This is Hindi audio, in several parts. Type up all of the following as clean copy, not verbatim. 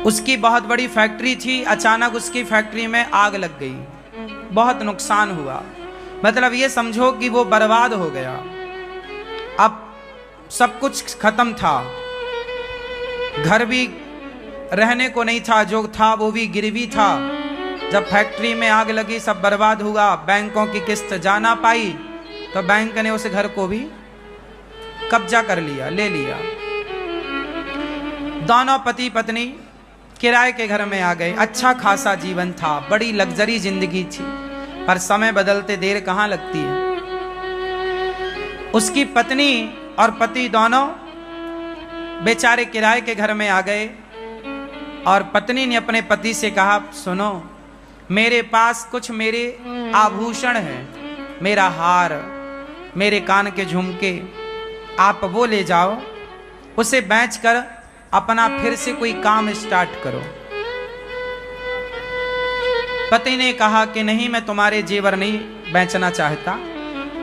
उसकी बहुत बड़ी फैक्ट्री थी, अचानक उसकी फैक्ट्री में आग लग गई, बहुत नुकसान हुआ। मतलब ये समझो कि वो बर्बाद हो गया, अब सब कुछ खत्म था, घर भी रहने को नहीं था, जो था वो भी गिरवी था। जब फैक्ट्री में आग लगी, सब बर्बाद हुआ, बैंकों की किस्त जा ना पाई, तो बैंक ने उस घर को भी कब्जा कर लिया, ले लिया। दोनों पति पत्नी किराए के घर में आ गए। अच्छा खासा जीवन था, बड़ी लग्जरी जिंदगी थी, पर समय बदलते देर कहाँ लगती है। उसकी पत्नी और पति दोनों बेचारे किराए के घर में आ गए और पत्नी ने अपने पति से कहा, सुनो, मेरे पास कुछ मेरे आभूषण हैं, मेरा हार, मेरे कान के झुमके, आप वो ले जाओ, उसे बेचकर अपना फिर से कोई काम स्टार्ट करो। पति ने कहा कि नहीं, मैं तुम्हारे जेवर नहीं बेचना चाहता,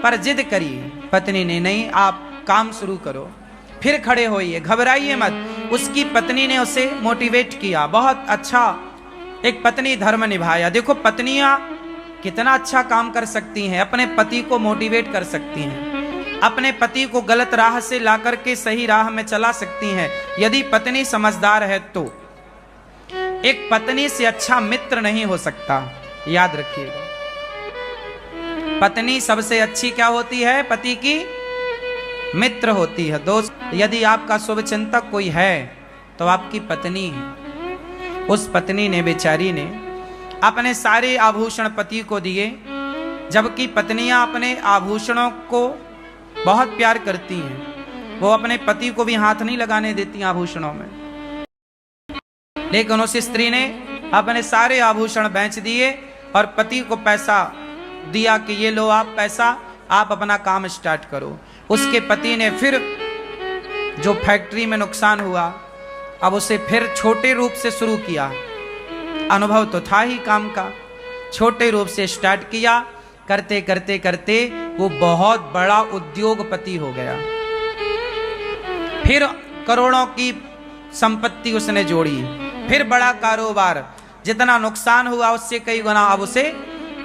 पर जिद करी पत्नी ने, नहीं, आप काम शुरू करो, फिर खड़े होइए, घबराइए मत। उसकी पत्नी ने उसे मोटिवेट किया, बहुत अच्छा एक पत्नी धर्म निभाया। देखो पत्नियां कितना अच्छा काम कर सकती हैं, अपने पति को मोटिवेट कर सकती हैं, अपने पति को गलत राह से लाकर के सही राह में चला सकती हैं, यदि पत्नी समझदार है तो। एक पत्नी से अच्छा मित्र नहीं हो सकता, याद रखिएगा। पत्नी सबसे अच्छी क्या होती है? पति की मित्र होती है, दोस्त। यदि आपका शुभचिंतक कोई है तो आपकी पत्नी है। उस पत्नी ने, बेचारी ने, अपने सारे आभूषण पति को दिए, जबकि पत्नियां अपने आभूषणों को बहुत प्यार करती हैं, वो अपने पति को भी हाथ नहीं लगाने देती आभूषणों में। लेकिन उस स्त्री ने अपने सारे आभूषण बेच दिए और पति को पैसा दिया कि ये लो आप पैसा, आप अपना काम स्टार्ट करो। उसके पति ने फिर जो फैक्ट्री में नुकसान हुआ, अब उसे फिर छोटे रूप से शुरू किया। अनुभव तो था ही काम का, छोटे रूप से स्टार्ट किया। करते करते करते वो बहुत बड़ा उद्योगपति हो गया। फिर करोड़ों की संपत्ति उसने जोड़ी, फिर बड़ा कारोबार, जितना नुकसान हुआ उससे कई गुना अब उसे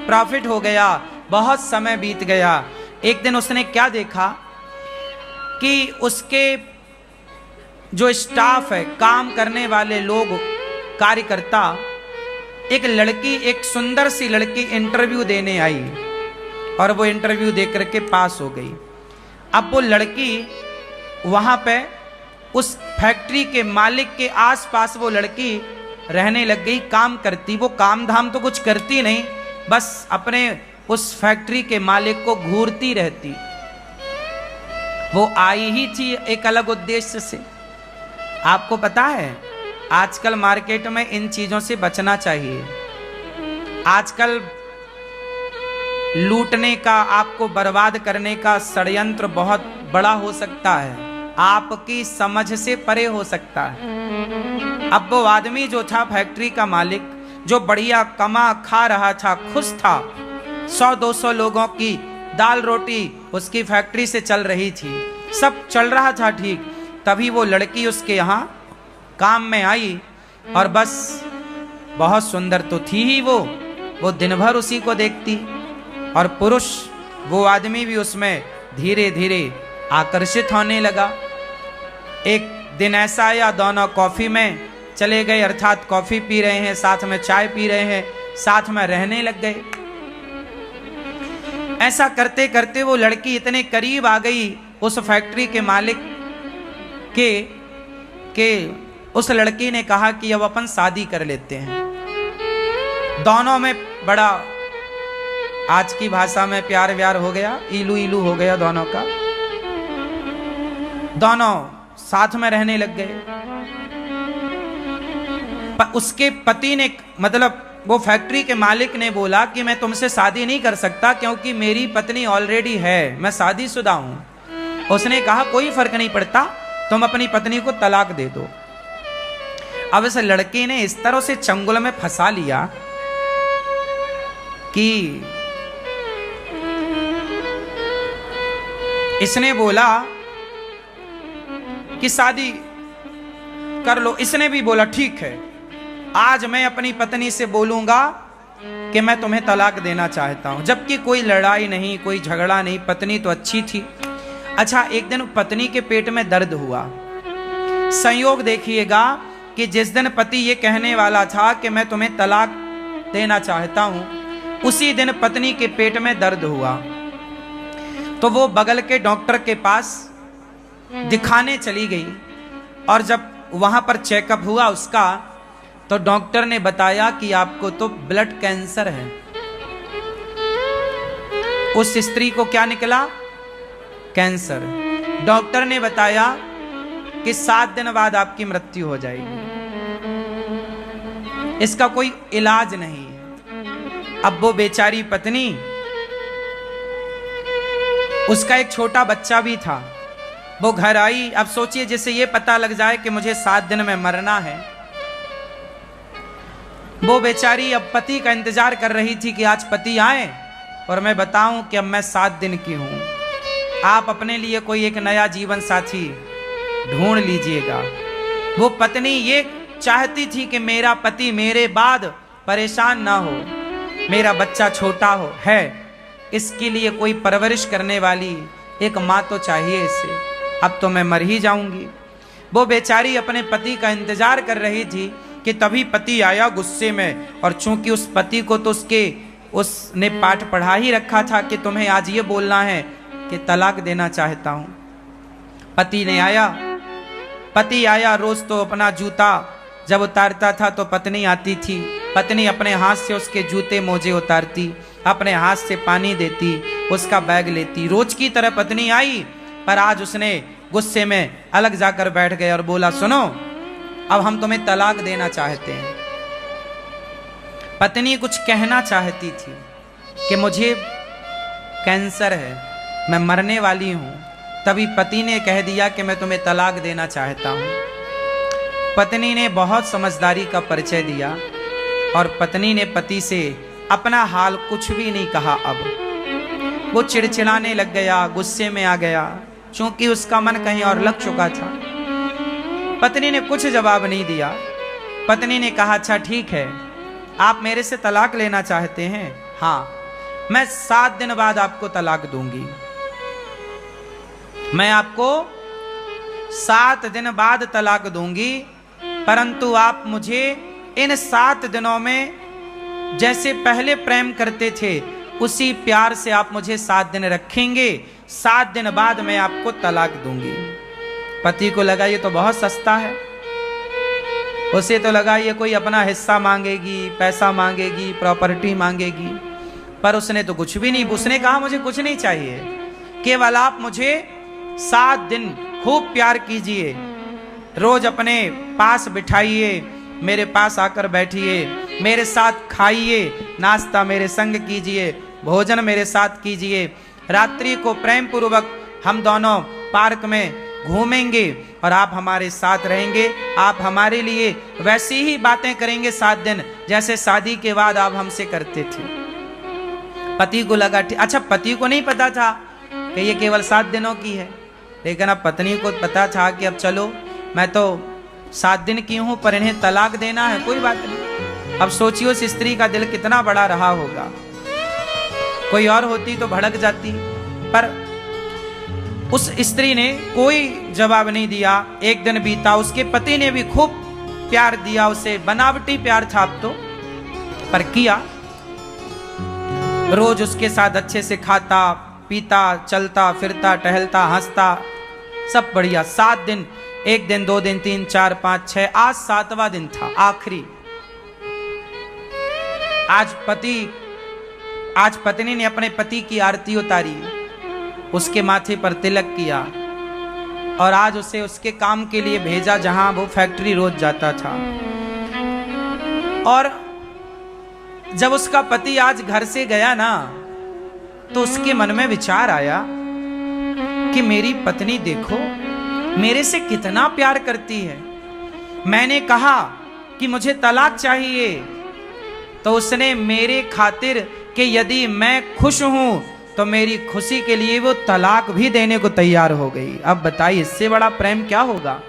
प्रॉफिट हो गया। बहुत समय बीत गया। एक दिन उसने क्या देखा कि उसके जो स्टाफ है, काम करने वाले लोग, कार्यकर्ता, एक लड़की, एक सुंदर सी लड़की इंटरव्यू देने आई और वो इंटरव्यू दे करके पास हो गई। अब वो लड़की वहां पे उस फैक्ट्री के मालिक के आसपास वो लड़की रहने लग गई, काम करती। वो काम धाम तो कुछ करती नहीं, बस अपने उस फैक्ट्री के मालिक को घूरती रहती। वो आई ही थी एक अलग उद्देश्य से। आपको पता है आजकल मार्केट में इन चीजों से बचना चाहिए। आजकल लूटने का, आपको बर्बाद करने का षड्यंत्र बहुत बड़ा हो सकता है, आपकी समझ से परे हो सकता है। अब वो आदमी जो था फैक्ट्री का मालिक, जो बढ़िया कमा खा रहा था, खुश था, 100-200 लोगों की दाल रोटी उसकी फैक्ट्री से चल रही थी, सब चल रहा था ठीक। तभी वो लड़की उसके यहाँ काम में आई और बस, बहुत सुंदर तो थी ही वो दिन भर उसी को देखती, और पुरुष, वो आदमी भी उसमें धीरे धीरे आकर्षित होने लगा। एक दिन ऐसा आया, दोनों कॉफी में चले गए, अर्थात कॉफी पी रहे हैं, साथ में चाय पी रहे हैं, साथ में रहने लग गए। ऐसा करते करते वो लड़की इतने करीब आ गई उस फैक्ट्री के मालिक के उस लड़की ने कहा कि अब अपन शादी कर लेते हैं। दोनों में बड़ा, आज की भाषा में प्यार व्यार हो गया, इलू इलू हो गया दोनों का। दोनों साथ में रहने लग गए। उसके पति ने, मतलब वो फैक्ट्री के मालिक ने बोला कि मैं तुमसे शादी नहीं कर सकता क्योंकि मेरी पत्नी ऑलरेडी है, मैं शादीशुदा हूं। उसने कहा कोई फर्क नहीं पड़ता, तुम अपनी पत्नी को तलाक दे दो। अब इस लड़के ने इस तरह से चंगुल में फंसा लिया कि इसने बोला कि शादी कर लो। इसने भी बोला ठीक है, आज मैं अपनी पत्नी से बोलूंगा कि मैं तुम्हें तलाक देना चाहता हूं, जबकि कोई लड़ाई नहीं, कोई झगड़ा नहीं, पत्नी तो अच्छी थी। अच्छा, एक दिन पत्नी के पेट में दर्द हुआ। संयोग देखिएगा कि जिस दिन पति ये कहने वाला था कि मैं तुम्हें तलाक देना चाहता हूं, उसी दिन पत्नी के पेट में दर्द हुआ। तो वो बगल के डॉक्टर के पास दिखाने चली गई, और जब वहां पर चेकअप हुआ उसका, तो डॉक्टर ने बताया कि आपको तो ब्लड कैंसर है। उस स्त्री को क्या निकला? कैंसर। डॉक्टर ने बताया कि 7 दिन बाद आपकी मृत्यु हो जाएगी, इसका कोई इलाज नहीं है। अब वो बेचारी पत्नी, उसका एक छोटा बच्चा भी था, वो घर आई। अब सोचिए, जैसे ये पता लग जाए कि मुझे 7 दिन में मरना है, वो बेचारी अब पति का इंतजार कर रही थी कि आज पति आए और मैं बताऊं कि अब मैं 7 दिन की हूं। आप अपने लिए कोई एक नया जीवन साथी ढूंढ लीजिएगा। वो पत्नी ये चाहती थी कि मेरा पति मेरे बाद परेशान ना हो, मेरा बच्चा छोटा हो है, इसके लिए कोई परवरिश करने वाली एक माँ तो चाहिए इसे। अब तो मैं मर ही जाऊंगी। वो बेचारी अपने पति का इंतजार कर रही थी कि तभी पति आया गुस्से में, और चूंकि उस पति को तो उसने पाठ पढ़ा ही रखा था कि तुम्हें आज ये बोलना है कि तलाक देना चाहता हूं। पति आया। रोज तो अपना जूता जब उतारता था तो पत्नी आती थी, पत्नी अपने हाथ से उसके जूते मोजे उतारती, अपने हाथ से पानी देती, उसका बैग लेती। रोज की तरह पत्नी आई, पर आज उसने गुस्से में अलग जाकर बैठ गया और बोला, सुनो, अब हम तुम्हें तलाक देना चाहते हैं। पत्नी कुछ कहना चाहती थी कि मुझे कैंसर है, मैं मरने वाली हूं। तभी पति ने कह दिया कि मैं तुम्हें तलाक देना चाहता हूं। पत्नी ने बहुत समझदारी का परिचय दिया, और पत्नी ने पति से अपना हाल कुछ भी नहीं कहा। अब वो चिड़चिड़ाने लग गया, गुस्से में आ गया, क्योंकि उसका मन कहीं और लग चुका था। पत्नी ने कुछ जवाब नहीं दिया। पत्नी ने कहा, अच्छा ठीक है, आप मेरे से तलाक लेना चाहते हैं? हाँ, मैं 7 दिन बाद आपको तलाक दूंगी। मैं आपको 7 दिन बाद तलाक दूंगी, परंतु आप मुझे इन 7 दिनों में जैसे पहले प्रेम करते थे उसी प्यार से आप मुझे 7 दिन रखेंगे। 7 दिन बाद मैं आपको तलाक दूंगी। पति को लगा ये तो बहुत सस्ता है, उसे तो लगा ये कोई अपना हिस्सा मांगेगी, पैसा मांगेगी, प्रॉपर्टी मांगेगी, पर उसने तो कुछ भी नहीं। उसने कहा, मुझे कुछ नहीं चाहिए, केवल आप मुझे 7 दिन खूब प्यार कीजिए, रोज अपने पास बिठाइए, मेरे पास आकर बैठिए, मेरे साथ खाइए, नाश्ता मेरे संग कीजिए, भोजन मेरे साथ कीजिए, रात्रि को प्रेम पूर्वक हम दोनों पार्क में घूमेंगे और आप हमारे साथ रहेंगे। आप हमारे लिए वैसी ही बातें करेंगे 7 दिन जैसे शादी के बाद आप हमसे करते थे। पति को लगा, अच्छा, पति को नहीं पता था कि ये केवल 7 दिनों की है, लेकिन अब पत्नी को पता था कि अब चलो, मैं तो 7 दिन की हूं, पर इन्हें तलाक देना है, कोई बात नहीं। अब सोचिए उस स्त्री का दिल कितना बड़ा रहा होगा। कोई और होती तो भड़क जाती, पर उस स्त्री ने कोई जवाब नहीं दिया। एक दिन बीता, उसके पति ने भी खूब प्यार दिया उसे, बनावटी प्यार था अब तो, पर किया। रोज उसके साथ अच्छे से खाता पीता, चलता फिरता, टहलता, हंसता, सब बढ़िया। 7 दिन, 1 दिन, 2 दिन, 3, 4, 5, 6, आज 7वां दिन था, आखिरी। आज पत्नी ने अपने पति की आरती उतारी, उसके माथे पर तिलक किया, और आज उसे उसके काम के लिए भेजा जहां वो फैक्ट्री रोज जाता था। और जब उसका पति आज घर से गया ना, तो उसके मन में विचार आया कि मेरी पत्नी देखो मेरे से कितना प्यार करती है। मैंने कहा कि मुझे तलाक चाहिए, तो उसने मेरे खातिर कि यदि मैं खुश हूं तो मेरी खुशी के लिए वो तलाक भी देने को तैयार हो गई। अब बताइए इससे बड़ा प्रेम क्या होगा।